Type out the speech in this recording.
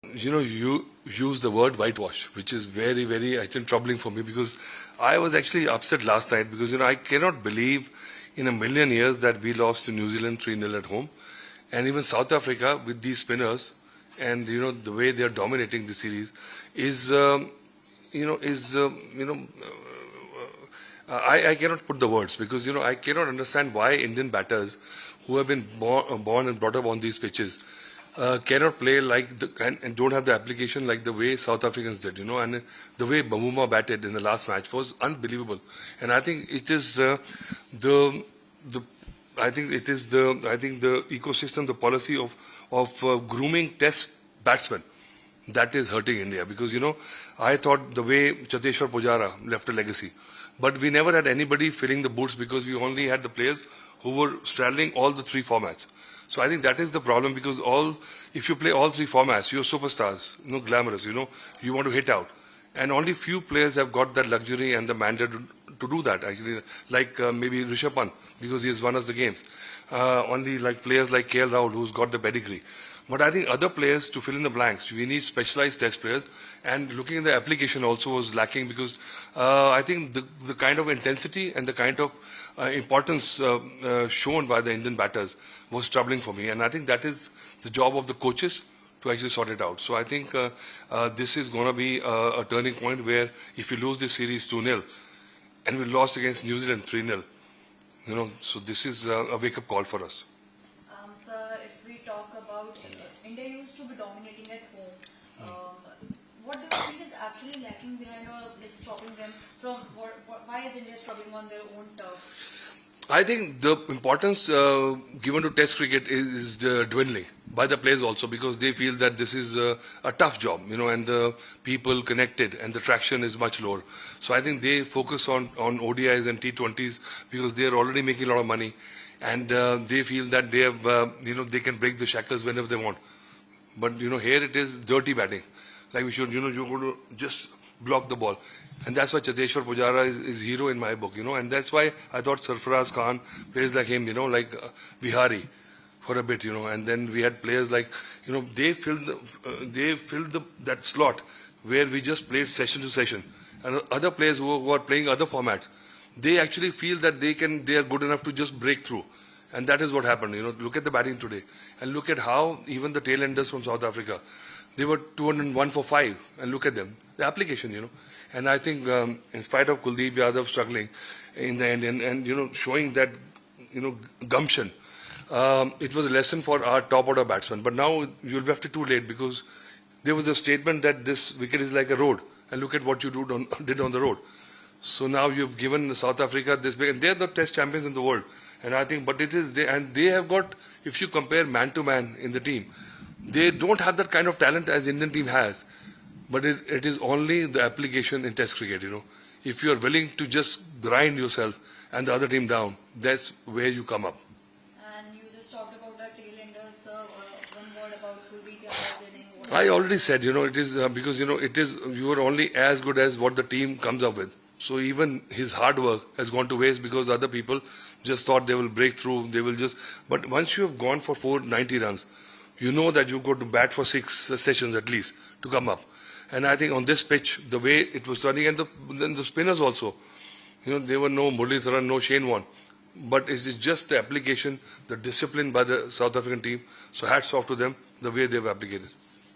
You use the word whitewash, which is very, very, I think, troubling for me because I was actually upset last night because, I cannot believe in a million years that we lost to New Zealand 3-0 at home. And even South Africa with these spinners and, the way they are dominating the series is, I cannot put the words because, I cannot understand why Indian batters who have been born and brought up on these pitches cannot play like and don't have the application like the way South Africans did, and the way Bavuma batted in the last match was unbelievable. And I think it is the ecosystem, the policy of grooming test batsmen that is hurting India because I thought the way Cheteshwar Pujara left a legacy, but we never had anybody filling the boots because we only had the players who were straddling all the three formats. So I think that is the problem because if you play all three formats, you're superstars, glamorous, you want to hit out. And only few players have got that luxury and the mandate to do that, actually, like maybe Rishabh Pant, because he has won us the games. Only like players like KL Rahul, who's got the pedigree. But I think other players to fill in the blanks, we need specialized test players. And looking at the application also was lacking because I think the kind of intensity and the kind of importance shown by the Indian batters was troubling for me. And I think that is the job of the coaches to actually sort it out. So I think this is going to be a turning point where if you lose this series 2-0 and we lost against New Zealand 3-0, so this is a wake-up call for us. Sir, if we talk about India used to be dominating at home. What do you think is actually lacking behind or stopping them from why is India struggling on their own turf? I think the importance given to Test cricket is dwindling by the players also because they feel that this is a tough job, and the people connected and the traction is much lower. So I think they focus on ODIs and T20s because they are already making a lot of money, and they feel that they have, they can break the shackles whenever they want. But here it is dirty batting, like we should, you're going to just block the ball. And that's why Cheteshwar Pujara is hero in my book, and that's why I thought Sarfaraz Khan, players like him, like Vihari for a bit, and then we had players like, they filled that slot where we just played session to session. And other players who are playing other formats, they actually feel that they are good enough to just break through. And that is what happened, look at the batting today. And look at how even the tail-enders from South Africa, they were 201 for 5, and look at them, the application, And I think in spite of Kuldeep Yadav struggling in the end and showing that, gumption, it was a lesson for our top order batsmen. But now you'll be after too late because there was a statement that this wicket is like a road, and look at what you did on the road. So now you've given South Africa this big, and they're the test champions in the world. And I think, but it is, they have got, if you compare man to man in the team, they don't have that kind of talent as Indian team has. But it is only the application in Test cricket, If you are willing to just grind yourself and the other team down, that's where you come up. And you just talked about the tail-enders, one word about Kuldeep Yadav. I already said, it is because, you are only as good as what the team comes up with. So even his hard work has gone to waste because other people just thought they will break through, but once you have gone for 490 runs, you know that you've got to bat for 6 sessions at least to come up. And I think on this pitch, the way it was turning, and then the spinners also, there were no Muralitharan, no Shane Warne. But it's just the application, the discipline by the South African team. So hats off to them, the way they've applicated.